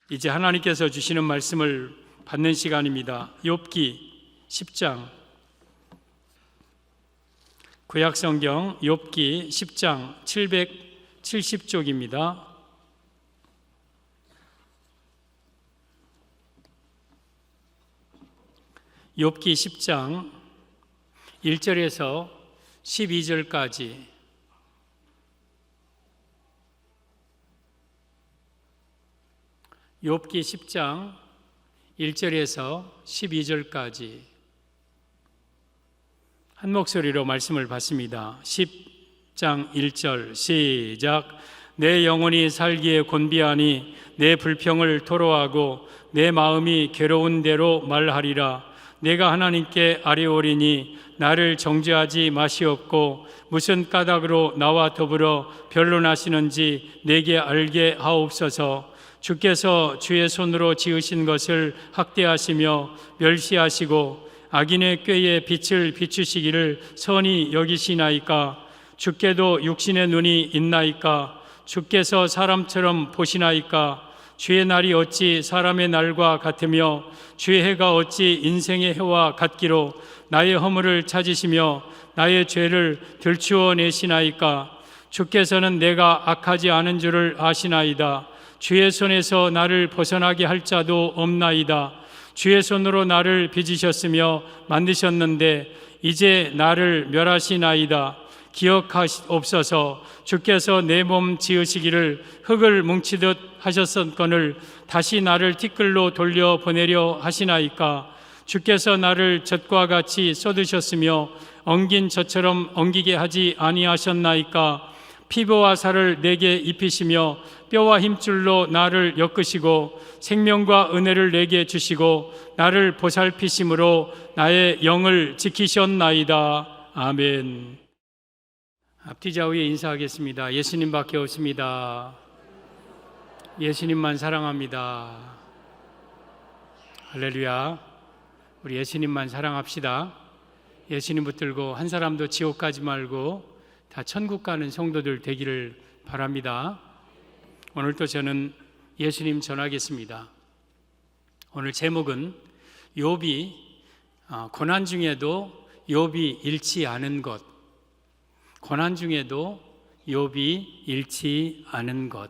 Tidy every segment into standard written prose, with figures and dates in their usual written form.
이제 하나님께서 주시는 말씀을 받는 시간입니다. 욥기 10장, 구약성경 욥기 10장 770쪽입니다. 욥기 10장 1절에서 12절까지 욥기 10장 1절에서 12절까지 한 목소리로 말씀을 받습니다. 10장 1절 시작. 내 영혼이 살기에 곤비하니 내 불평을 토로하고 내 마음이 괴로운 대로 말하리라. 내가 하나님께 아뢰오리니 나를 정죄하지 마시옵고 무슨 까닭으로 나와 더불어 변론하시는지 내게 알게 하옵소서. 주께서 주의 손으로 지으신 것을 학대하시며 멸시하시고 악인의 꾀에 빛을 비추시기를 선히 여기시나이까? 주께도 육신의 눈이 있나이까? 주께서 사람처럼 보시나이까? 주의 날이 어찌 사람의 날과 같으며 주의 해가 어찌 인생의 해와 같기로 나의 허물을 찾으시며 나의 죄를 들추어 내시나이까? 주께서는 내가 악하지 않은 줄을 아시나이다. 주의 손에서 나를 벗어나게 할 자도 없나이다. 주의 손으로 나를 빚으셨으며 만드셨는데 이제 나를 멸하시나이다. 기억하옵소서. 주께서 내 몸 지으시기를 흙을 뭉치듯 하셨었거늘 다시 나를 티끌로 돌려 보내려 하시나이까? 주께서 나를 젖과 같이 쏟으셨으며 엉긴 젖처럼 엉기게 하지 아니하셨나이까? 피부와 살을 내게 입히시며 뼈와 힘줄로 나를 엮으시고 생명과 은혜를 내게 주시고 나를 보살피심으로 나의 영을 지키셨나이다. 아멘. 앞뒤 좌우에 인사하겠습니다. 예수님밖에 없습니다. 예수님만 사랑합니다. 할렐루야. 우리 예수님만 사랑합시다. 예수님 붙들고 한 사람도 지옥 가지 말고 다 천국 가는 성도들 되기를 바랍니다. 오늘도 저는 예수님 전하겠습니다. 오늘 제목은 욥이 고난 중에도 욥이 잃지 않은 것. 고난 중에도 욥이 잃지 않은 것.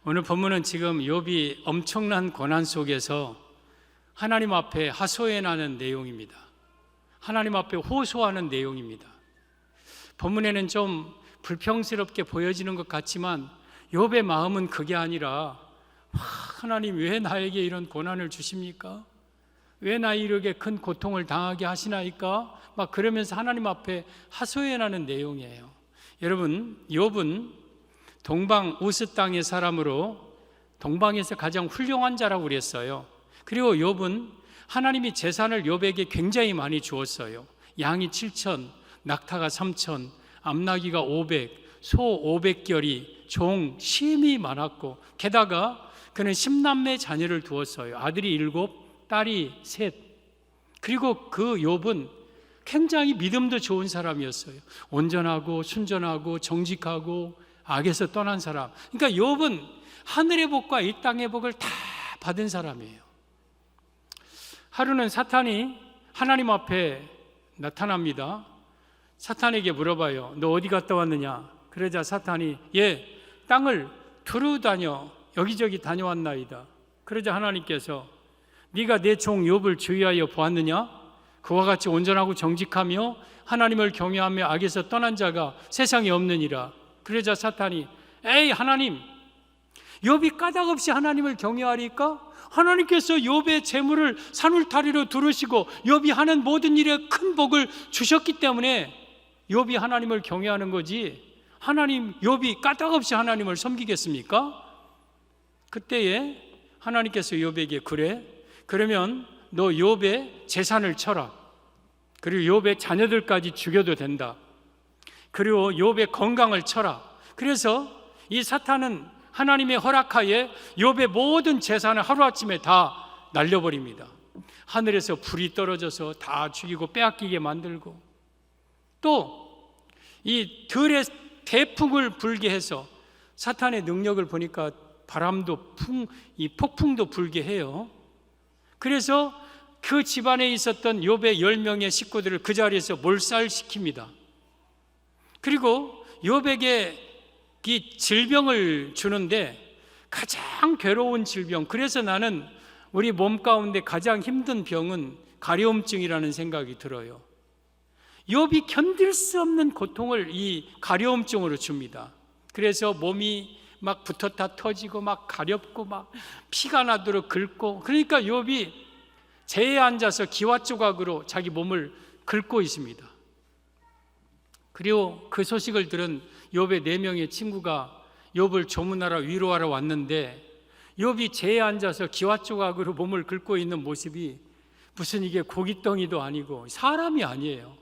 오늘 본문은 지금 욥이 엄청난 고난 속에서 하나님 앞에 하소연하는 내용입니다. 하나님 앞에 호소하는 내용입니다. 본문에는 좀 불평스럽게 보여지는 것 같지만 욥의 마음은 그게 아니라 하나님 왜 나에게 이런 고난을 주십니까? 왜 나에게 이렇게 큰 고통을 당하게 하시나이까? 막 그러면서 하나님 앞에 하소연하는 내용이에요. 여러분, 욥은 동방 우스 땅의 사람으로 동방에서 가장 훌륭한 자라고 그랬어요. 그리고 욥은 하나님이 재산을 욥에게 굉장히 많이 주었어요. 양이 7천, 낙타가 3천, 암나귀가 500, 소 500결이, 종 심이 많았고 게다가 그는 10남매 자녀를 두었어요. 아들이 7, 딸이 3. 그리고 그 욥은 굉장히 믿음도 좋은 사람이었어요. 온전하고 순전하고 정직하고 악에서 떠난 사람. 그러니까 욥은 하늘의 복과 이 땅의 복을 다 받은 사람이에요. 하루는 사탄이 하나님 앞에 나타납니다. 사탄에게 물어봐요. 너 어디 갔다 왔느냐? 그러자 사탄이 땅을 두루다녀 여기저기 다녀왔나이다. 그러자 하나님께서 네가 내 종 욥을 주의하여 보았느냐? 그와 같이 온전하고 정직하며 하나님을 경외하며 악에서 떠난 자가 세상에 없느니라. 그러자 사탄이 에이 하나님, 욥이 까닭없이 하나님을 경외하리까? 하나님께서 욥의 재물을 산울타리로 두르시고 욥이 하는 모든 일에 큰 복을 주셨기 때문에 욥이 하나님을 경외하는 거지 하나님 욥이 까닭없이 하나님을 섬기겠습니까? 그때에 하나님께서 욥에게 그래? 그러면 너 욥의 재산을 쳐라. 그리고 욥의 자녀들까지 죽여도 된다. 그리고 욥의 건강을 쳐라. 그래서 이 사탄은 하나님의 허락하에 욥의 모든 재산을 하루아침에 다 날려버립니다. 하늘에서 불이 떨어져서 다 죽이고 빼앗기게 만들고 또 이 들에 대풍을 불게 해서 사탄의 능력을 보니까 바람도 이 폭풍도 불게 해요. 그래서 그 집안에 있었던 욥의 10명의 식구들을 그 자리에서 몰살시킵니다. 그리고 욥에게 이 질병을 주는데 가장 괴로운 질병, 그래서 나는 우리 몸 가운데 가장 힘든 병은 가려움증이라는 생각이 들어요. 욥이 견딜 수 없는 고통을 이 가려움증으로 줍니다. 그래서 몸이 막 붙었다 터지고 막 가렵고 막 피가 나도록 긁고, 그러니까 욥이 재에 앉아서 기와 조각으로 자기 몸을 긁고 있습니다. 그리고 그 소식을 들은 욥의 4명의 친구가 욥을 조문하러 위로하러 왔는데, 욥이 재에 앉아서 기와 조각으로 몸을 긁고 있는 모습이 무슨 이게 고깃덩이도 아니고 사람이 아니에요.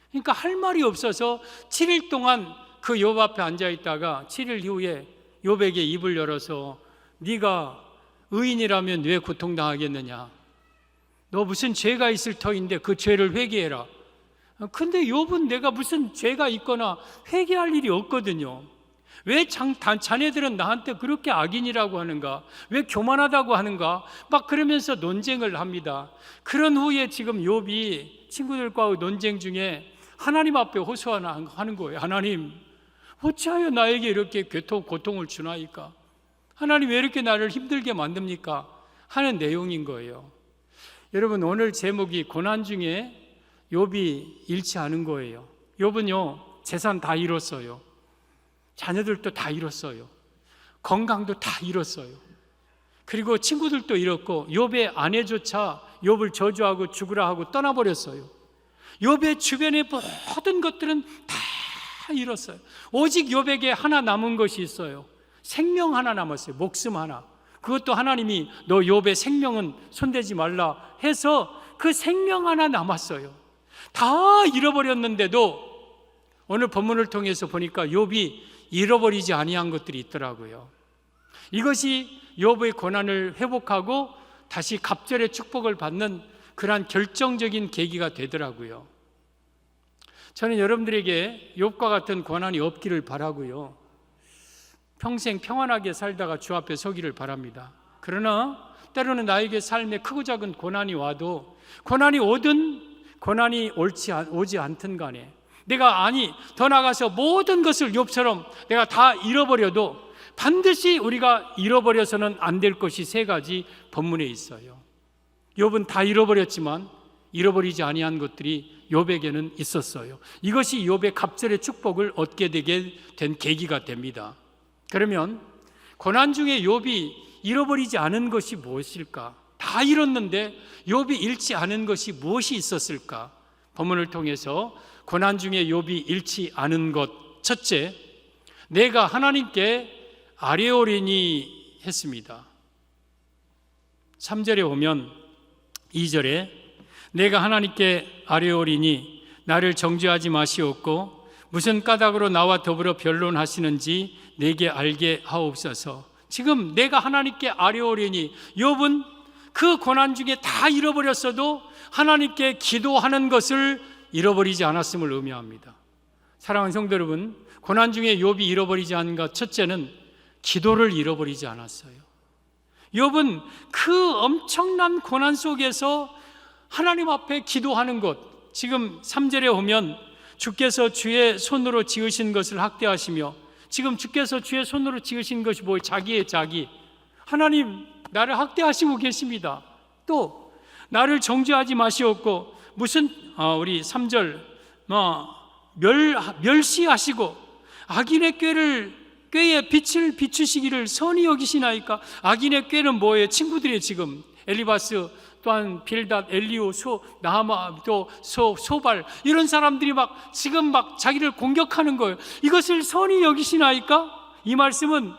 그러니까 할 말이 없어서 7일 동안 그 욥 앞에 앉아 있다가 7일 이후에 욥에게 입을 열어서 네가 의인이라면 왜 고통당하겠느냐, 너 무슨 죄가 있을 터인데 그 죄를 회개해라. 근데 욥은 내가 무슨 죄가 있거나 회개할 일이 없거든요. 왜 자네들은 나한테 그렇게 악인이라고 하는가, 왜 교만하다고 하는가, 막 그러면서 논쟁을 합니다. 그런 후에 지금 욥이 친구들과의 논쟁 중에 하나님 앞에 호소하는 거예요. 하나님, 어찌하여 나에게 이렇게 고통을 주나이까? 하나님, 왜 이렇게 나를 힘들게 만듭니까? 하는 내용인 거예요. 여러분, 오늘 제목이 고난 중에 욥이 잃지 않은 거예요. 욥은요, 재산 다 잃었어요. 자녀들도 다 잃었어요. 건강도 다 잃었어요. 그리고 친구들도 잃었고, 욥의 아내조차 욥을 저주하고 죽으라 하고 떠나버렸어요. 욥의 주변의 모든 것들은 다 잃었어요. 오직 욥에게 하나 남은 것이 있어요. 생명 하나 남았어요. 목숨 하나. 그것도 하나님이 너 욥의 생명은 손대지 말라 해서 그 생명 하나 남았어요. 다 잃어버렸는데도 오늘 본문을 통해서 보니까 욥이 잃어버리지 아니한 것들이 있더라고요. 이것이 욥의 고난을 회복하고 다시 갑절의 축복을 받는 그러한 결정적인 계기가 되더라고요. 저는 여러분들에게 욥과 같은 고난이 없기를 바라고요. 평생 평안하게 살다가 주 앞에 서기를 바랍니다. 그러나 때로는 나에게 삶에 크고 작은 고난이 와도, 고난이 오든 고난이 오지 않든 간에, 내가 더 나아가서 모든 것을 욥처럼 내가 다 잃어버려도 반드시 우리가 잃어버려서는 안 될 것이 3가지 본문에 있어요. 욥은 다 잃어버렸지만 잃어버리지 아니한 것들이 욥에게는 있었어요. 이것이 욥의 갑절의 축복을 얻게 되게 된 계기가 됩니다. 그러면 고난 중에 욥이 잃어버리지 않은 것이 무엇일까? 다 잃었는데 욥이 잃지 않은 것이 무엇이 있었을까? 본문을 통해서 고난 중에 욥이 잃지 않은 것, 첫째, 내가 하나님께 아뢰오리니 했습니다. 3절에 오면 2절에 내가 하나님께 아뢰오리니 나를 정죄하지 마시옵고 무슨 까닭으로 나와 더불어 변론하시는지 내게 알게 하옵소서. 지금 내가 하나님께 아뢰오리니, 욥은 그 고난 중에 다 잃어버렸어도 하나님께 기도하는 것을 잃어버리지 않았음을 의미합니다. 사랑하는 성도 여러분, 고난 중에 욥이 잃어버리지 않은 것, 첫째는 기도를 잃어버리지 않았어요. 욥은 그 엄청난 고난 속에서 하나님 앞에 기도하는 것, 지금 3절에 오면 주께서 주의 손으로 지으신 것을 학대하시며, 지금 주께서 주의 손으로 지으신 것이 뭐예요? 자기의 자기. 하나님, 나를 학대하시고 계십니다. 또 나를 정죄하지 마시옵고 무슨 우리 3절 멸시하시고 악인의 꾀에 빛을 비추시기를 선히 여기시나이까? 악인의 꾀는 뭐예요? 친구들이 지금 엘리바스, 또한 빌닷, 엘리오, 나하마, 또 소발, 이런 사람들이 지금 자기를 공격하는 거예요. 이것을 선히 여기시나이까? 이 말씀은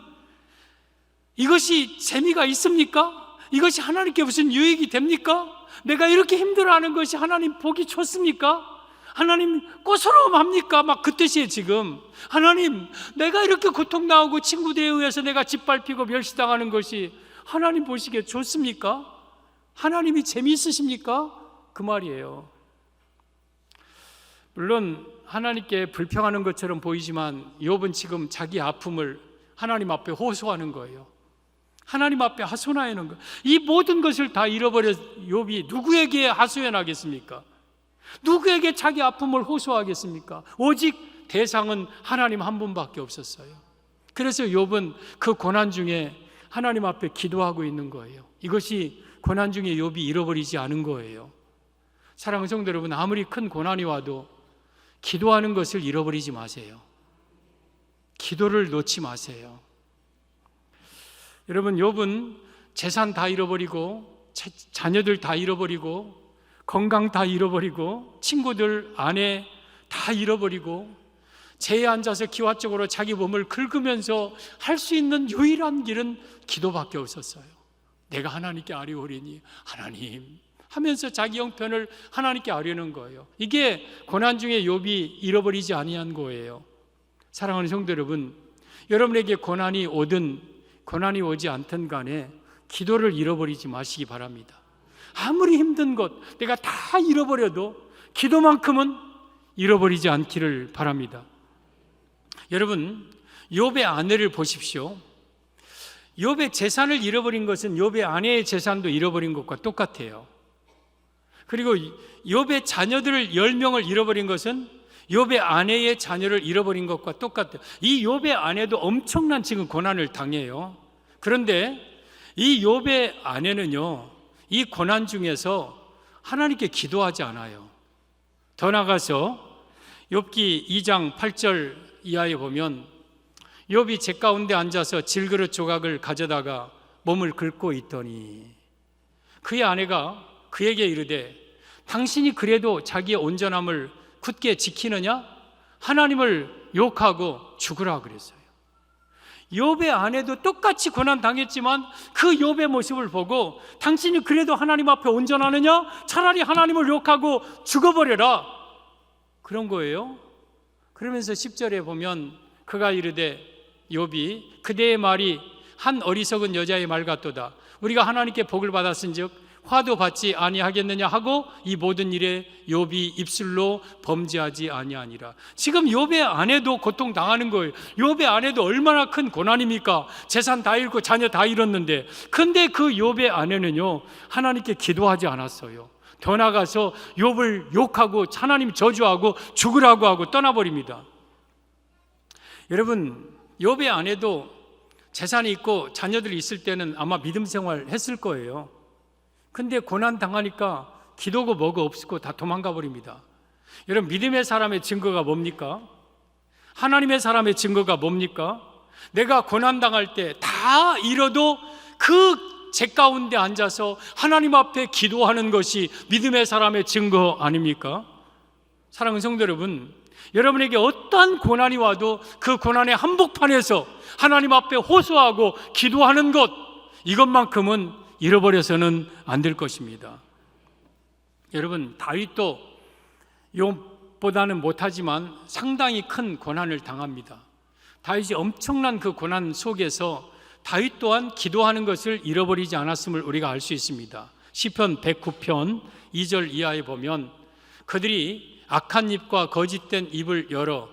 이것이 재미가 있습니까? 이것이 하나님께 무슨 유익이 됩니까? 내가 이렇게 힘들어하는 것이 하나님 보기 좋습니까? 하나님 꼬스러움합니까? 그 뜻이에요. 지금 하나님, 내가 이렇게 고통당하고 친구들에 의해서 내가 짓밟히고 멸시당하는 것이 하나님 보시기에 좋습니까? 하나님이 재미있으십니까? 그 말이에요. 물론 하나님께 불평하는 것처럼 보이지만 욥은 지금 자기 아픔을 하나님 앞에 호소하는 거예요. 하나님 앞에 하소연하는 것, 이 모든 것을 다 잃어버려 욥이 누구에게 하소연하겠습니까? 누구에게 자기 아픔을 호소하겠습니까? 오직 대상은 하나님 한 분밖에 없었어요. 그래서 욥은 그 고난 중에 하나님 앞에 기도하고 있는 거예요. 이것이 고난 중에 욥이 잃어버리지 않은 거예요. 사랑하는 성도 여러분, 아무리 큰 고난이 와도 기도하는 것을 잃어버리지 마세요. 기도를 놓지 마세요. 여러분, 욥은 재산 다 잃어버리고 자녀들 다 잃어버리고 건강 다 잃어버리고 친구들, 아내 다 잃어버리고 재에 앉아서 기와적으로 자기 몸을 긁으면서 할 수 있는 유일한 길은 기도밖에 없었어요. 내가 하나님께 아뢰오리니 하나님 하면서 자기 형편을 하나님께 아뢰는 거예요. 이게 고난 중에 욥이 잃어버리지 아니한 거예요. 사랑하는 성도 여러분, 여러분에게 고난이 오든 고난이 오지 않든 간에 기도를 잃어버리지 마시기 바랍니다. 아무리 힘든 것 내가 다 잃어버려도 기도만큼은 잃어버리지 않기를 바랍니다. 여러분, 욥의 아내를 보십시오. 욥의 재산을 잃어버린 것은 욥의 아내의 재산도 잃어버린 것과 똑같아요. 그리고 욥의 자녀들을 10명을 잃어버린 것은 욥의 아내의 자녀를 잃어버린 것과 똑같아요. 이 욥의 아내도 엄청난 지금 고난을 당해요. 그런데 이 욥의 아내는요, 이 고난 중에서 하나님께 기도하지 않아요. 더 나아가서 욥기 2장 8절 이하에 보면 욥이 제 가운데 앉아서 질그릇 조각을 가져다가 몸을 긁고 있더니 그의 아내가 그에게 이르되 당신이 그래도 자기의 온전함을 굳게 지키느냐? 하나님을 욕하고 죽으라 그랬어요. 욥의 아내도 똑같이 고난 당했지만 그 욥의 모습을 보고 당신이 그래도 하나님 앞에 온전하느냐? 차라리 하나님을 욕하고 죽어버려라, 그런 거예요. 그러면서 10절에 보면 그가 이르되 욥이 그대의 말이 한 어리석은 여자의 말 같도다. 우리가 하나님께 복을 받았은즉 화도 받지 아니하겠느냐 하고 이 모든 일에 욥이 입술로 범죄하지 아니하니라. 지금 욥의 아내도 고통당하는 거예요. 욥의 아내도 얼마나 큰 고난입니까? 재산 다 잃고 자녀 다 잃었는데, 근데 그 욥의 아내는요 하나님께 기도하지 않았어요. 더 나아가서 욥을 욕하고 하나님 저주하고 죽으라고 하고 떠나버립니다. 여러분, 욥의 아내도 재산이 있고 자녀들이 있을 때는 아마 믿음 생활 했을 거예요. 근데 고난 당하니까 기도고 뭐고 없고 다 도망가 버립니다. 여러분, 믿음의 사람의 증거가 뭡니까? 하나님의 사람의 증거가 뭡니까? 내가 고난 당할 때 다 잃어도 그 제 가운데 앉아서 하나님 앞에 기도하는 것이 믿음의 사람의 증거 아닙니까? 사랑하는 성도 여러분, 여러분에게 어떠한 고난이 와도 그 고난의 한복판에서 하나님 앞에 호소하고 기도하는 것, 이것만큼은 잃어버려서는 안 될 것입니다. 여러분, 다윗도 욥보다는 못하지만 상당히 큰 고난을 당합니다. 다윗이 엄청난 그 고난 속에서 다윗 또한 기도하는 것을 잃어버리지 않았음을 우리가 알 수 있습니다. 시편 109편 2절 이하에 보면 그들이 악한 입과 거짓된 입을 열어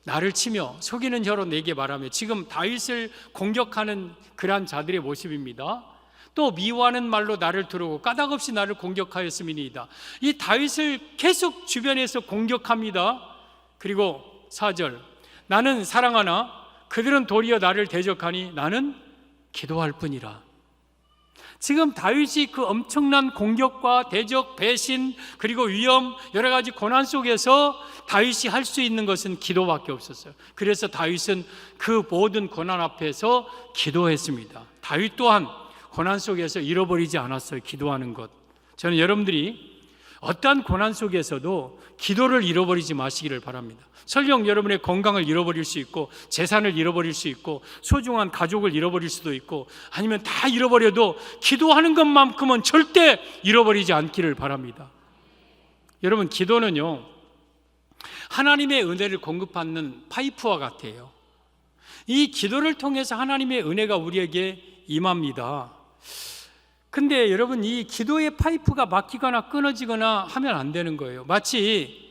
나를 치며 속이는 혀로 내게 말하며, 지금 다윗을 공격하는 그러한 자들의 모습입니다. 또 미워하는 말로 나를 두르고 까닭없이 나를 공격하였음이니이다. 이 다윗을 계속 주변에서 공격합니다. 그리고 4절, 나는 사랑하나 그들은 도리어 나를 대적하니 나는 기도할 뿐이라. 지금 다윗이 그 엄청난 공격과 대적, 배신, 그리고 위험, 여러 가지 고난 속에서 다윗이 할 수 있는 것은 기도밖에 없었어요. 그래서 다윗은 그 모든 고난 앞에서 기도했습니다. 다윗 또한 고난 속에서 잃어버리지 않았어요, 기도하는 것. 저는 여러분들이 어떠한 고난 속에서도 기도를 잃어버리지 마시기를 바랍니다. 설령 여러분의 건강을 잃어버릴 수 있고 재산을 잃어버릴 수 있고 소중한 가족을 잃어버릴 수도 있고 아니면 다 잃어버려도 기도하는 것만큼은 절대 잃어버리지 않기를 바랍니다. 여러분, 기도는요 하나님의 은혜를 공급받는 파이프와 같아요. 이 기도를 통해서 하나님의 은혜가 우리에게 임합니다. 근데 여러분, 이 기도의 파이프가 막히거나 끊어지거나 하면 안 되는 거예요. 마치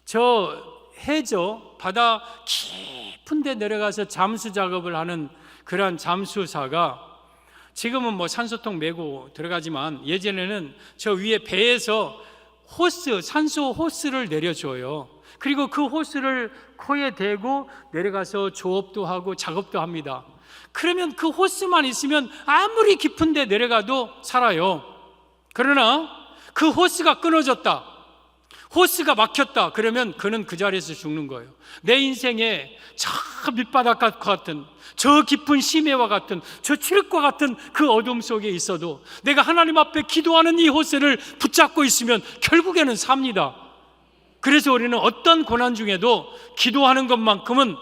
저 해저 바다 깊은 데 내려가서 잠수 작업을 하는 그러한 잠수사가 지금은 뭐 산소통 메고 들어가지만 예전에는 저 위에 배에서 산소 호스를 내려줘요. 그리고 그 호스를 코에 대고 내려가서 조업도 하고 작업도 합니다. 그러면 그 호스만 있으면 아무리 깊은 데 내려가도 살아요. 그러나 그 호스가 끊어졌다, 호스가 막혔다, 그러면 그는 그 자리에서 죽는 거예요. 내 인생에 저 밑바닥과 같은, 저 깊은 심해와 같은, 저 칠흑과 같은 그 어둠 속에 있어도 내가 하나님 앞에 기도하는 이 호스를 붙잡고 있으면 결국에는 삽니다. 그래서 우리는 어떤 고난 중에도 기도하는 것만큼은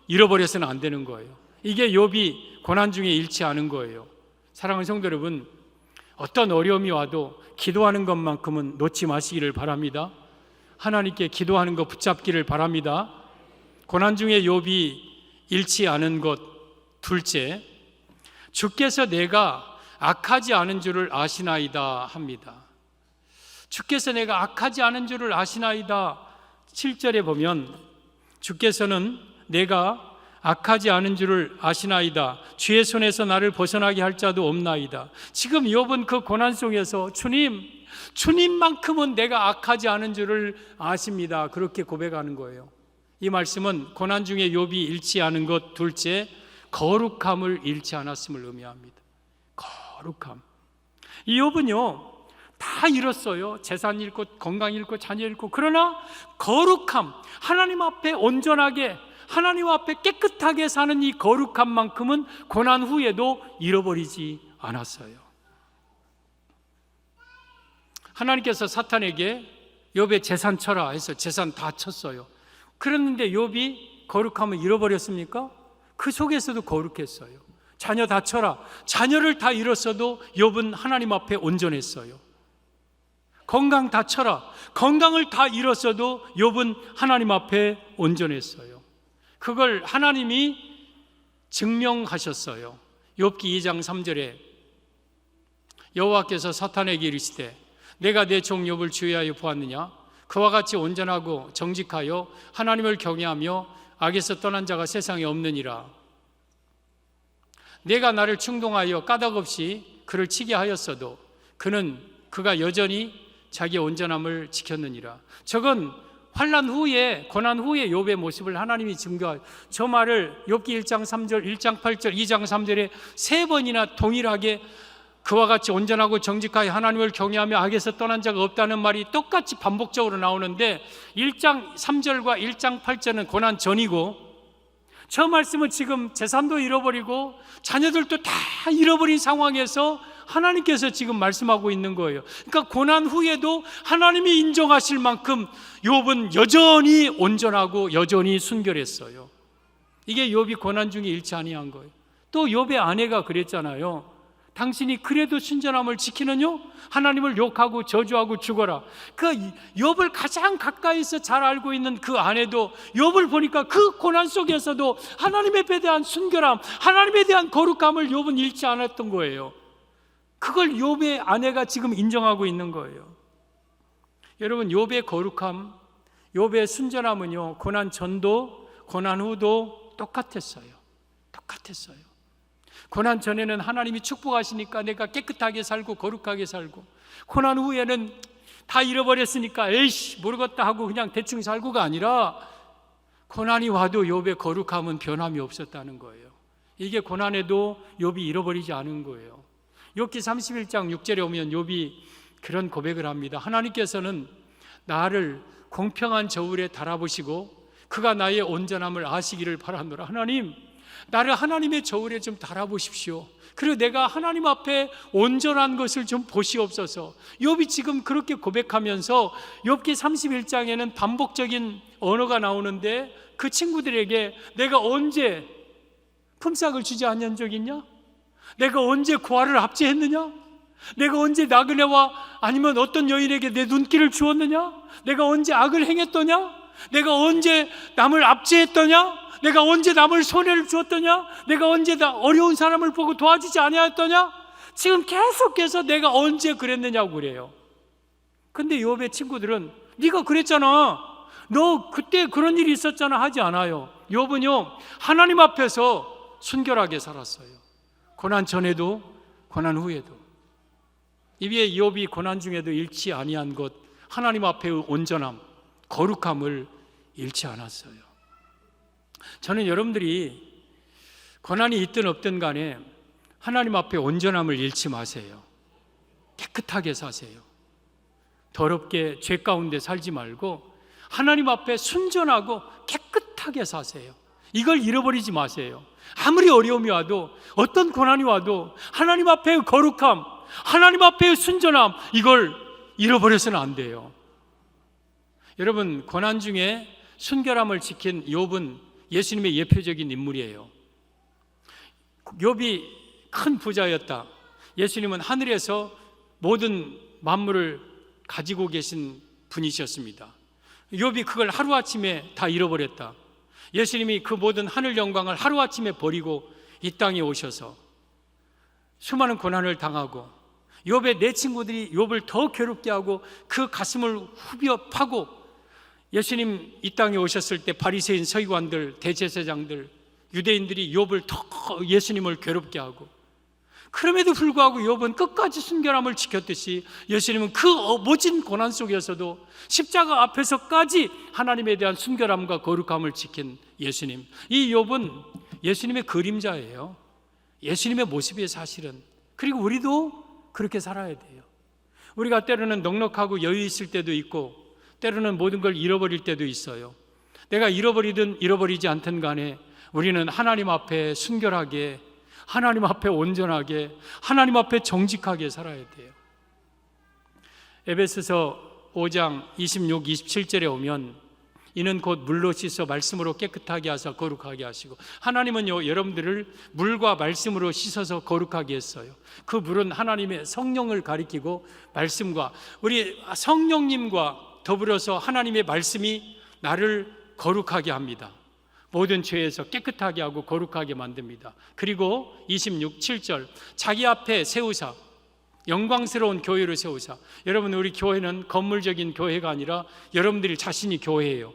잃어버려서는 안 되는 거예요. 이게 욥이 고난 중에 잃지 않은 거예요. 사랑하는 성도 여러분, 어떤 어려움이 와도 기도하는 것만큼은 놓지 마시기를 바랍니다. 하나님께 기도하는 것 붙잡기를 바랍니다. 고난 중에 욥이 잃지 않은 것 둘째, 주께서 내가 악하지 않은 줄을 아시나이다 합니다. 주께서 내가 악하지 않은 줄을 아시나이다. 7절에 보면 주께서는 내가 악하지 않은 줄을 아시나이다. 주의 손에서 나를 벗어나게 할 자도 없나이다. 지금 욥은 그 고난 속에서 주님만큼은 내가 악하지 않은 줄을 아십니다. 그렇게 고백하는 거예요. 이 말씀은 고난 중에 욥이 잃지 않은 것 둘째, 거룩함을 잃지 않았음을 의미합니다. 거룩함. 이 욥은요 다 잃었어요. 재산 잃고 건강 잃고 자녀 잃고, 그러나 거룩함, 하나님 앞에 온전하게, 하나님 앞에 깨끗하게 사는 이 거룩함만큼은 고난 후에도 잃어버리지 않았어요. 하나님께서 사탄에게 욥의 재산 쳐라 해서 재산 다 쳤어요. 그랬는데 욥이 거룩함을 잃어버렸습니까? 그 속에서도 거룩했어요. 자녀 다 쳐라, 자녀를 다 잃었어도 욥은 하나님 앞에 온전했어요. 건강 다 쳐라, 건강을 다 잃었어도 욥은 하나님 앞에 온전했어요. 그걸 하나님이 증명하셨어요. 욥기 2장 3절에 여호와께서 사탄에게 이르시되 내가 내 종 욥을 주의하여 보았느냐? 그와 같이 온전하고 정직하여 하나님을 경외하며 악에서 떠난 자가 세상에 없느니라. 내가 나를 충동하여 까닭없이 그를 치게 하였어도 그가 여전히 자기의 온전함을 지켰느니라. 저건 환난 후에, 고난 후에 욥의 모습을 하나님이 증거하여, 저 말을 욥기 1장 3절, 1장 8절, 2장 3절에 세 번이나 동일하게 그와 같이 온전하고 정직하여 하나님을 경외하며 악에서 떠난 자가 없다는 말이 똑같이 반복적으로 나오는데 1장 3절과 1장 8절은 고난 전이고, 저 말씀은 지금 재산도 잃어버리고 자녀들도 다 잃어버린 상황에서 하나님께서 지금 말씀하고 있는 거예요. 그러니까 고난 후에도 하나님이 인정하실 만큼 욥은 여전히 온전하고 여전히 순결했어요. 이게 욥이 고난 중에 잃지 아니한 거예요. 또 욥의 아내가 그랬잖아요. 당신이 그래도 순전함을 지키느뇨? 하나님을 욕하고 저주하고 죽어라. 그 욥을 가장 가까이서 잘 알고 있는 그 아내도 욥을 보니까 그 고난 속에서도 하나님에 대한 순결함, 하나님에 대한 거룩함을 욥은 잃지 않았던 거예요. 그걸 욥의 아내가 지금 인정하고 있는 거예요. 여러분, 욥의 거룩함, 욥의 순전함은요, 고난 전도 고난 후도 똑같았어요. 고난 전에는 하나님이 축복하시니까 내가 깨끗하게 살고 거룩하게 살고, 고난 후에는 다 잃어버렸으니까 에이씨 모르겠다 하고 그냥 대충 살고가 아니라, 고난이 와도 욥의 거룩함은 변함이 없었다는 거예요. 이게 고난에도 욥이 잃어버리지 않은 거예요. 욥기 31장 6절에 오면 욥이 그런 고백을 합니다. 하나님께서는 나를 공평한 저울에 달아보시고 그가 나의 온전함을 아시기를 바라노라. 하나님, 나를 하나님의 저울에 좀 달아보십시오. 그리고 내가 하나님 앞에 온전한 것을 좀 보시옵소서. 욥이 지금 그렇게 고백하면서 욥기 31장에는 반복적인 언어가 나오는데, 그 친구들에게 내가 언제 품삯을 주지 않은 적 있냐? 내가 언제 고아를 압제했느냐? 내가 언제 나그네와 아니면 어떤 여인에게 내 눈길을 주었느냐? 내가 언제 악을 행했더냐? 내가 언제 남을 압제했더냐? 내가 언제 남을 손해를 주었더냐? 내가 언제 어려운 사람을 보고 도와주지 아니하였더냐? 지금 계속해서 내가 언제 그랬느냐고 그래요. 근데 욥의 친구들은 네가 그랬잖아, 너 그때 그런 일이 있었잖아 하지 않아요. 욥은요, 하나님 앞에서 순결하게 살았어요. 고난 전에도 고난 후에도, 이에 욥이 고난 중에도 잃지 아니한 것, 하나님 앞에의 온전함, 거룩함을 잃지 않았어요. 저는 여러분들이 고난이 있든 없든 간에 하나님 앞에 온전함을 잃지 마세요. 깨끗하게 사세요. 더럽게 죄 가운데 살지 말고 하나님 앞에 순전하고 깨끗하게 사세요. 이걸 잃어버리지 마세요. 아무리 어려움이 와도, 어떤 고난이 와도 하나님 앞에의 거룩함, 하나님 앞에의 순전함, 이걸 잃어버려서는 안 돼요. 여러분, 고난 중에 순결함을 지킨 욥은 예수님의 예표적인 인물이에요. 욥이 큰 부자였다. 예수님은 하늘에서 모든 만물을 가지고 계신 분이셨습니다. 욥이 그걸 하루아침에 다 잃어버렸다. 예수님이 그 모든 하늘 영광을 하루아침에 버리고 이 땅에 오셔서 수많은 고난을 당하고 욥의 네 친구들이 욥을 더 괴롭게 하고 그 가슴을 후벼 파고, 예수님 이 땅에 오셨을 때 바리새인, 서기관들, 대제사장들, 유대인들이 욥을 더 예수님을 괴롭게 하고, 그럼에도 불구하고 욥은 끝까지 순결함을 지켰듯이 예수님은 그 모진 고난 속에서도 십자가 앞에서까지 하나님에 대한 순결함과 거룩함을 지킨 예수님, 이 욥은 예수님의 그림자예요. 예수님의 모습이에요, 사실은. 그리고 우리도 그렇게 살아야 돼요. 우리가 때로는 넉넉하고 여유 있을 때도 있고, 때로는 모든 걸 잃어버릴 때도 있어요. 내가 잃어버리든 잃어버리지 않든 간에 우리는 하나님 앞에 순결하게, 하나님 앞에 온전하게, 하나님 앞에 정직하게 살아야 돼요. 에베소서 5장 26, 27절에 오면 이는 곧 물로 씻어 말씀으로 깨끗하게 하사 거룩하게 하시고, 하나님은요, 여러분들을 물과 말씀으로 씻어서 거룩하게 했어요. 그 물은 하나님의 성령을 가리키고, 말씀과 우리 성령님과 더불어서 하나님의 말씀이 나를 거룩하게 합니다. 모든 죄에서 깨끗하게 하고 거룩하게 만듭니다. 그리고 26, 7절 자기 앞에 세우사 영광스러운 교회를 세우사. 여러분, 우리 교회는 건물적인 교회가 아니라 여러분들이 자신이 교회예요.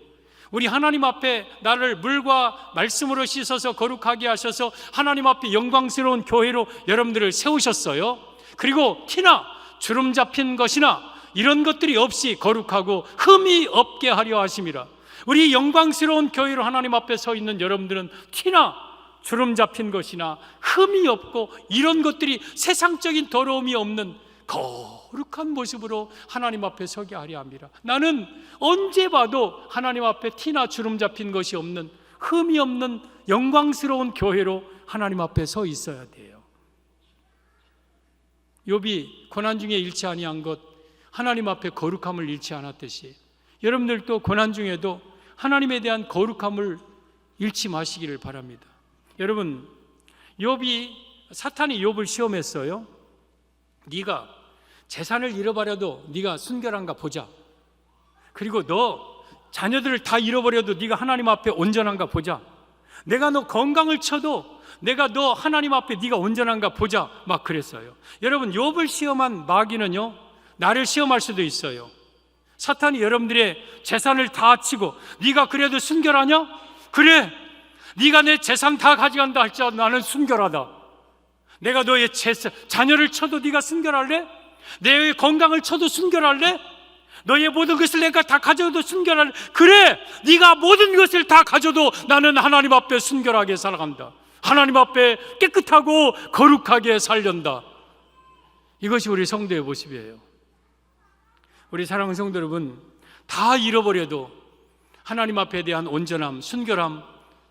우리 하나님 앞에 나를 물과 말씀으로 씻어서 거룩하게 하셔서 하나님 앞에 영광스러운 교회로 여러분들을 세우셨어요. 그리고 티나 주름 잡힌 것이나 이런 것들이 없이 거룩하고 흠이 없게 하려 하심이라. 우리 영광스러운 교회로 하나님 앞에 서 있는 여러분들은 티나 주름 잡힌 것이나 흠이 없고 이런 것들이 세상적인 더러움이 없는 거룩한 모습으로 하나님 앞에 서게 하려 합니다. 나는 언제 봐도 하나님 앞에 티나 주름 잡힌 것이 없는, 흠이 없는 영광스러운 교회로 하나님 앞에 서 있어야 돼요. 욥이 고난 중에 잃지 아니한 것, 하나님 앞에 거룩함을 잃지 않았듯이 여러분들도 고난 중에도 하나님에 대한 거룩함을 잃지 마시기를 바랍니다. 여러분, 사탄이 욥을 시험했어요. 네가 재산을 잃어버려도 네가 순결한가 보자. 그리고 너 자녀들을 다 잃어버려도 네가 하나님 앞에 온전한가 보자. 내가 너 건강을 쳐도 내가 너 하나님 앞에 네가 온전한가 보자. 막 그랬어요. 여러분, 욥을 시험한 마귀는요, 나를 시험할 수도 있어요. 사탄이 여러분들의 재산을 다 치고 네가 그래도 순결하냐? 그래, 네가 내 재산 다 가져간다 할지라도 나는 순결하다. 내가 너의 자녀를 쳐도 네가 순결할래? 내 건강을 쳐도 순결할래? 너의 모든 것을 내가 다 가져도 순결할래? 그래, 네가 모든 것을 다 가져도 나는 하나님 앞에 순결하게 살아간다. 하나님 앞에 깨끗하고 거룩하게 살련다. 이것이 우리 성도의 모습이에요. 우리 사랑하는 성도 여러분, 다 잃어버려도 하나님 앞에 대한 온전함, 순결함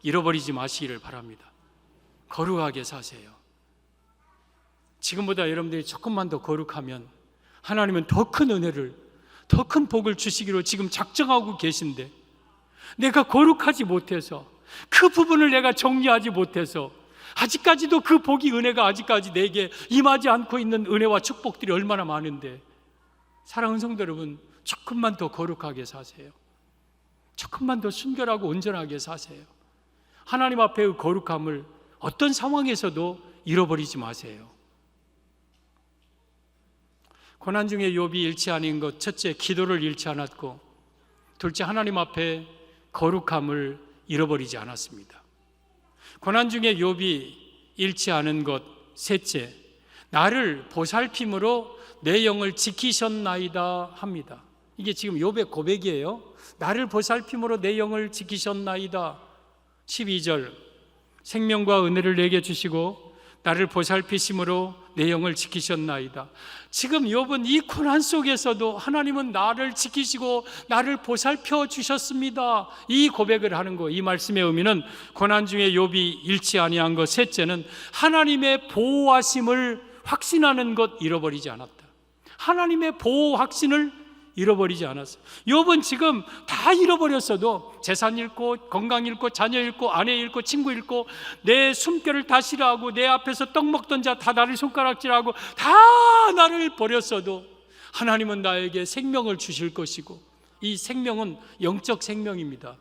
잃어버리지 마시기를 바랍니다. 거룩하게 사세요. 지금보다 여러분들이 조금만 더 거룩하면 하나님은 더 큰 은혜를, 더 큰 복을 주시기로 지금 작정하고 계신데, 내가 거룩하지 못해서, 그 부분을 내가 정리하지 못해서 아직까지도 그 복이, 은혜가 아직까지 내게 임하지 않고 있는 은혜와 축복들이 얼마나 많은데, 사랑하는 성도 여러분, 조금만 더 거룩하게 사세요. 조금만 더 순결하고 온전하게 사세요. 하나님 앞에의 거룩함을 어떤 상황에서도 잃어버리지 마세요. 고난 중에 욥이 잃지 않은 것, 첫째, 기도를 잃지 않았고, 둘째, 하나님 앞에 거룩함을 잃어버리지 않았습니다. 고난 중에 욥이 잃지 않은 것, 셋째, 나를 보살핌으로 내 영을 지키셨나이다 합니다. 이게 지금 욥의 고백이에요. 나를 보살핌으로 내 영을 지키셨나이다. 12절, 생명과 은혜를 내게 주시고 나를 보살피심으로 내 영을 지키셨나이다. 지금 욥은 이 고난 속에서도 하나님은 나를 지키시고 나를 보살펴 주셨습니다. 이 고백을 하는 거, 이 말씀의 의미는 고난 중에 욥이 잃지 아니한 것, 셋째는 하나님의 보호하심을 확신하는 것, 잃어버리지 않았다. 하나님의 보호 확신을 잃어버리지 않았어요. 욥은 지금 다 잃어버렸어도 재산 잃고 건강 잃고 자녀 잃고 아내 잃고 친구 잃고 내 숨결을 다 싫어하고 내 앞에서 떡 먹던 자 다 나를 손가락질하고 다 나를 버렸어도 하나님은 나에게 생명을 주실 것이고 이 생명은 영적 생명입니다.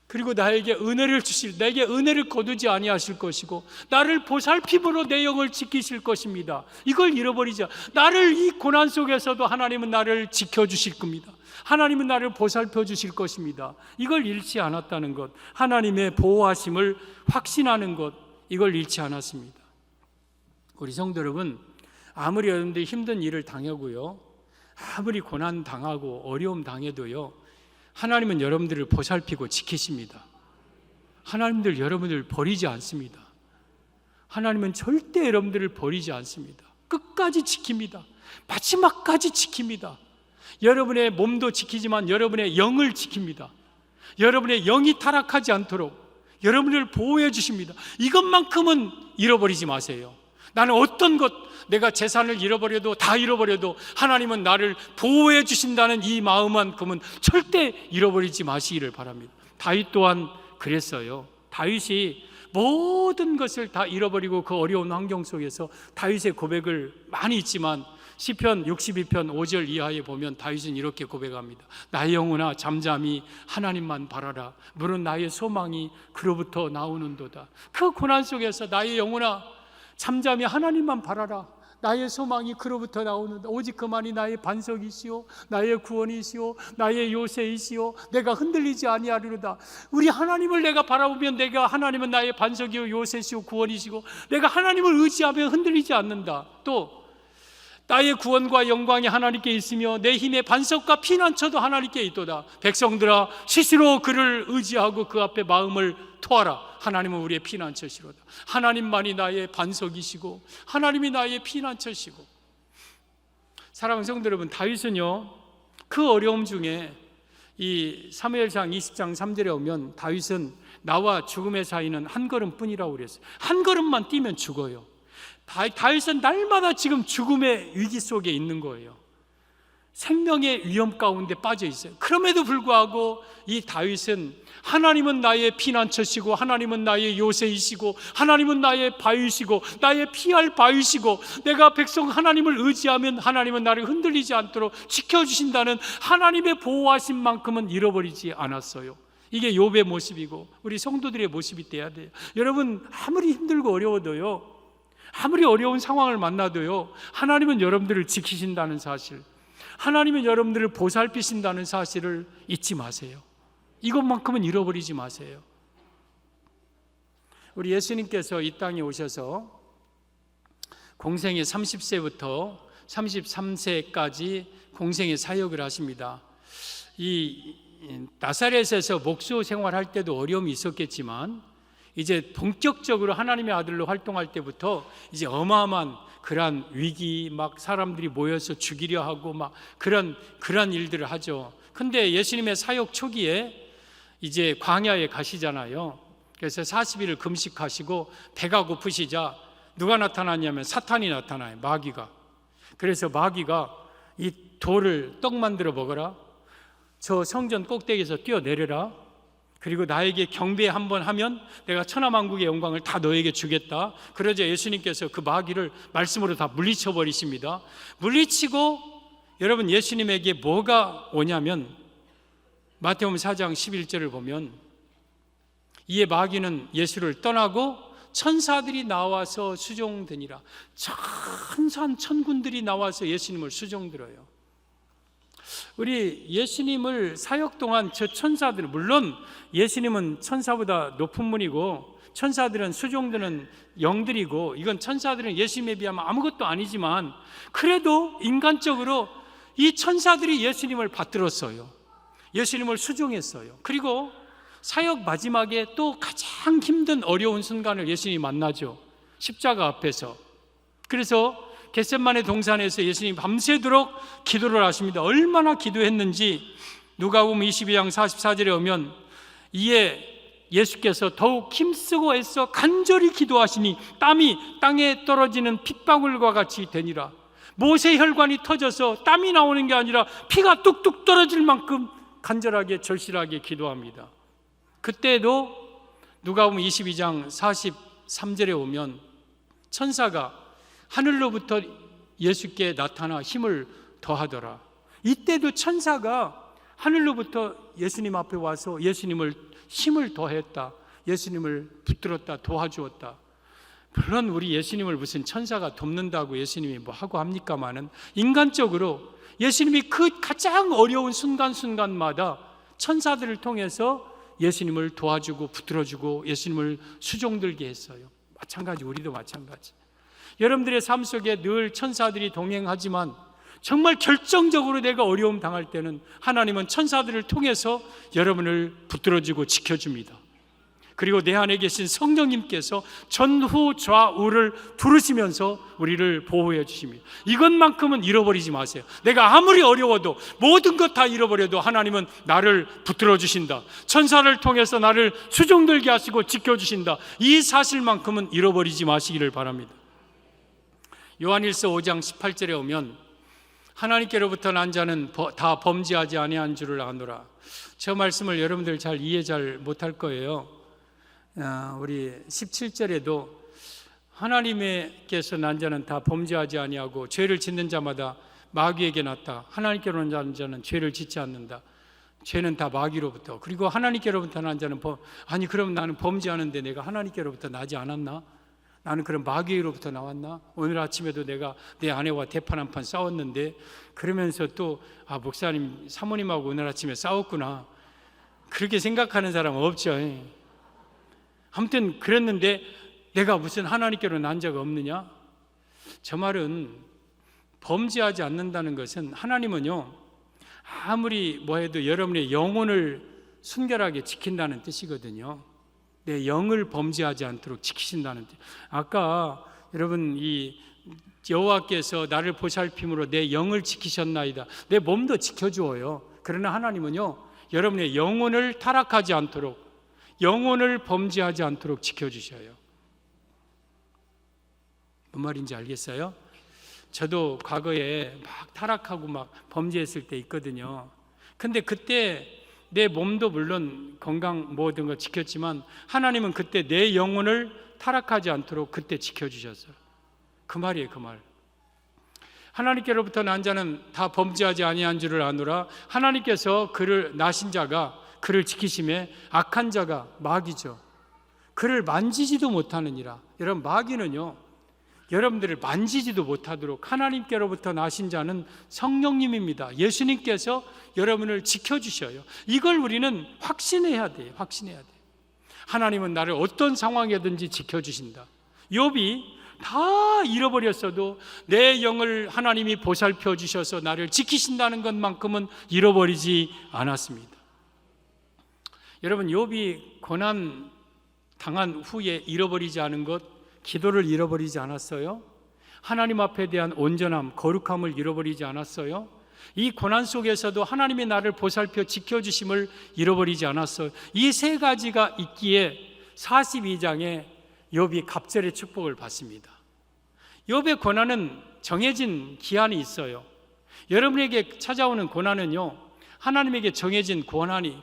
그리고 나에게 은혜를 주실, 내게 은혜를 거두지 아니하실 것이고 나를 보살핌으로 내 영을 지키실 것입니다. 이걸 잃어버리자. 나를 이 고난 속에서도 하나님은 나를 지켜주실 겁니다. 하나님은 나를 보살펴 주실 것입니다. 이걸 잃지 않았다는 것, 하나님의 보호하심을 확신하는 것, 이걸 잃지 않았습니다. 우리 성도 여러분, 아무리 여러분들이 힘든 일을 당하고요, 아무리 고난 당하고 어려움 당해도요, 하나님은 여러분들을 보살피고 지키십니다. 하나님들 여러분들을 버리지 않습니다. 하나님은 절대 여러분들을 버리지 않습니다. 끝까지 지킵니다. 마지막까지 지킵니다. 여러분의 몸도 지키지만 여러분의 영을 지킵니다. 여러분의 영이 타락하지 않도록 여러분을 보호해 주십니다. 이것만큼은 잃어버리지 마세요. 나는 어떤 것, 내가 재산을 잃어버려도 다 잃어버려도 하나님은 나를 보호해 주신다는 이 마음만큼은 절대 잃어버리지 마시기를 바랍니다. 다윗 또한 그랬어요. 다윗이 모든 것을 다 잃어버리고 그 어려운 환경 속에서 다윗의 고백을 많이 있지만 시편 62편 5절 이하에 보면 다윗은 이렇게 고백합니다. 나의 영혼아 잠잠히 하나님만 바라라. 물은 나의 소망이 그로부터 나오는도다. 그 고난 속에서 나의 영혼아 잠잠히 하나님만 바라라. 나의 소망이 그로부터 나오는다. 오직 그만이 나의 반석이시오, 나의 구원이시오, 나의 요새이시오. 내가 흔들리지 아니하리로다. 우리 하나님을 내가 바라보면 내가 하나님은 나의 반석이요 요새시오 구원이시고 내가 하나님을 의지하면 흔들리지 않는다. 또 나의 구원과 영광이 하나님께 있으며 내 힘의 반석과 피난처도 하나님께 있도다. 백성들아 스스로 그를 의지하고 그 앞에 마음을 토하라. 하나님은 우리의 피난처시로다. 하나님만이 나의 반석이시고 하나님이 나의 피난처시고. 사랑하는 성도 여러분, 다윗은요 그 어려움 중에 이 사무엘상 20장 3절에 오면 다윗은 나와 죽음의 사이는 한 걸음뿐이라고 그랬어요. 한 걸음만 뛰면 죽어요. 다윗은 날마다 지금 죽음의 위기 속에 있는 거예요. 생명의 위험 가운데 빠져 있어요. 그럼에도 불구하고 이 다윗은 하나님은 나의 피난처시고 하나님은 나의 요새이시고 하나님은 나의 바위시고 나의 피할 바위시고 내가 백성 하나님을 의지하면 하나님은 나를 흔들리지 않도록 지켜주신다는 하나님의 보호하신 만큼은 잃어버리지 않았어요. 이게 욥의 모습이고 우리 성도들의 모습이 돼야 돼요. 여러분 아무리 힘들고 어려워도요, 아무리 어려운 상황을 만나도요, 하나님은 여러분들을 지키신다는 사실, 하나님은 여러분들을 보살피신다는 사실을 잊지 마세요. 이것만큼은 잃어버리지 마세요. 우리 예수님께서 이 땅에 오셔서 공생의 30세부터 33세까지 공생의 사역을 하십니다. 이 나사렛에서 목수 생활할 때도 어려움이 있었겠지만 이제 본격적으로 하나님의 아들로 활동할 때부터 이제 어마어마한 그런 위기, 막 사람들이 모여서 죽이려 하고 막 그런 일들을 하죠. 근데 예수님의 사역 초기에 이제 광야에 가시잖아요. 그래서 40일을 금식하시고 배가 고프시자 누가 나타나냐면 사탄이 나타나요. 마귀가. 그래서 마귀가 이 돌을 떡 만들어 먹어라, 저 성전 꼭대기에서 뛰어내려라, 그리고 나에게 경배 한번 하면 내가 천하만국의 영광을 다 너에게 주겠다. 그러자 예수님께서 그 마귀를 말씀으로 다 물리쳐 버리십니다. 물리치고 여러분 예수님에게 뭐가 오냐면 마태복음 4장 11절을 보면 이에 마귀는 예수를 떠나고 천사들이 나와서 수종드니라. 천군들이 나와서 예수님을 수종들어요. 우리 예수님을 사역 동안 저 천사들, 물론 예수님은 천사보다 높은 분이고 천사들은, 수종들은 영들이고 이건 천사들은 예수님에 비하면 아무것도 아니지만 그래도 인간적으로 이 천사들이 예수님을 받들었어요. 예수님을 수종했어요. 그리고 사역 마지막에 또 가장 힘든 어려운 순간을 예수님이 만나죠. 십자가 앞에서. 그래서 겟세마네 동산에서 예수님이 밤새도록 기도를 하십니다. 얼마나 기도했는지 누가복음 22장 44절에 오면 이에 예수께서 더욱 힘쓰고 애써 간절히 기도하시니 땀이 땅에 떨어지는 핏방울과 같이 되니라. 모세 혈관이 터져서 땀이 나오는 게 아니라 피가 뚝뚝 떨어질 만큼 간절하게 절실하게 기도합니다. 그때도 누가복음 22장 43절에 오면 천사가 하늘로부터 예수께 나타나 힘을 더하더라. 이때도 천사가 하늘로부터 예수님 앞에 와서 예수님을 힘을 더했다. 예수님을 붙들었다. 도와주었다. 물론 우리 예수님을 무슨 천사가 돕는다고 예수님이 뭐 하고 합니까마는 인간적으로 예수님이 그 가장 어려운 순간순간마다 천사들을 통해서 예수님을 도와주고 붙들어주고 예수님을 수종들게 했어요. 마찬가지, 우리도 마찬가지. 여러분들의 삶 속에 늘 천사들이 동행하지만 정말 결정적으로 내가 어려움 당할 때는 하나님은 천사들을 통해서 여러분을 붙들어주고 지켜줍니다. 그리고 내 안에 계신 성령님께서 전후 좌우를 두르시면서 우리를 보호해 주십니다. 이것만큼은 잃어버리지 마세요. 내가 아무리 어려워도 모든 것 다 잃어버려도 하나님은 나를 붙들어 주신다. 천사를 통해서 나를 수종들게 하시고 지켜주신다. 이 사실만큼은 잃어버리지 마시기를 바랍니다. 요한일서 5장 18절에 오면 하나님께로부터 난 자는 다 범죄하지 아니한 줄을 아노라. 저 말씀을 여러분들 잘 이해 잘 못할 거예요. 우리 17절에도 하나님께서 난 자는 다 범죄하지 아니하고 죄를 짓는 자마다 마귀에게 났다. 하나님께로 난 자는 죄를 짓지 않는다. 죄는 다 마귀로부터. 그리고 하나님께로부터 난 자는 아니 그럼 나는 범죄하는데 내가 하나님께로부터 나지 않았나? 나는 그럼 마귀로부터 나왔나? 오늘 아침에도 내가 내 아내와 대판 한 판 싸웠는데 그러면서 또 목사님 사모님하고 오늘 아침에 싸웠구나. 그렇게 생각하는 사람 없죠. 아무튼 그랬는데 내가 무슨 하나님께로 난 자가 없느냐? 저 말은 범죄하지 않는다는 것은 하나님은요 아무리 뭐 해도 여러분의 영혼을 순결하게 지킨다는 뜻이거든요. 내 영을 범죄하지 않도록 지키신다는 뜻. 아까 여러분 이 여호와께서 나를 보살핌으로 내 영을 지키셨나이다. 내 몸도 지켜주어요. 그러나 하나님은요 여러분의 영혼을 타락하지 않도록 영혼을 범죄하지 않도록 지켜주셔요. 뭔 말인지 알겠어요? 저도 과거에 막 타락하고 막 범죄했을 때 있거든요. 근데 그때 내 몸도 물론 건강 모든 걸 지켰지만 하나님은 그때 내 영혼을 타락하지 않도록 그때 지켜주셨어요. 그 말이에요, 그 말. 하나님께로부터 난 자는 다 범죄하지 아니한 줄을 아노라. 하나님께서 그를 나신 자가 그를 지키심에 악한 자가 마귀죠. 그를 만지지도 못하느니라. 여러분 마귀는요 여러분들을 만지지도 못하도록 하나님께로부터 나신 자는 성령님입니다. 예수님께서 여러분을 지켜주셔요. 이걸 우리는 확신해야 돼요. 확신해야 돼요. 하나님은 나를 어떤 상황이든지 지켜주신다. 욥이 다 잃어버렸어도 내 영을 하나님이 보살펴 주셔서 나를 지키신다는 것만큼은 잃어버리지 않았습니다. 여러분 욥이 고난 당한 후에 잃어버리지 않은 것, 기도를 잃어버리지 않았어요? 하나님 앞에 대한 온전함, 거룩함을 잃어버리지 않았어요? 이 고난 속에서도 하나님이 나를 보살펴 지켜주심을 잃어버리지 않았어요. 이 세 가지가 있기에 42장에 욥이 갑절의 축복을 받습니다. 욥의 고난은 정해진 기한이 있어요. 여러분에게 찾아오는 고난은요 하나님에게 정해진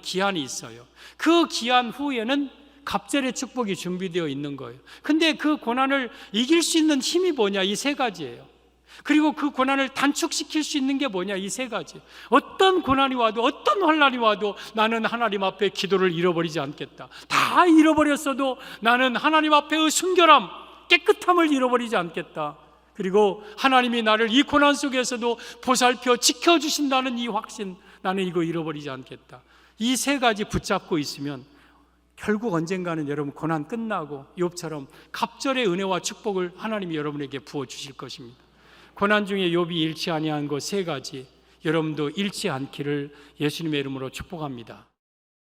기한이 있어요. 그 기한 후에는 갑절의 축복이 준비되어 있는 거예요. 근데 그 고난을 이길 수 있는 힘이 뭐냐? 이 세 가지예요. 그리고 그 고난을 단축시킬 수 있는 게 뭐냐? 이 세 가지. 어떤 고난이 와도 어떤 환난이 와도 나는 하나님 앞에 기도를 잃어버리지 않겠다. 다 잃어버렸어도 나는 하나님 앞에의 순결함, 깨끗함을 잃어버리지 않겠다. 그리고 하나님이 나를 이 고난 속에서도 보살펴 지켜주신다는 이 확신, 나는 이거 잃어버리지 않겠다. 이 세 가지 붙잡고 있으면 결국 언젠가는 여러분 고난 끝나고 욥처럼 갑절의 은혜와 축복을 하나님이 여러분에게 부어 주실 것입니다. 고난 중에 욥이 잃지 아니한 것 세 가지, 여러분도 잃지 않기를 예수님의 이름으로 축복합니다.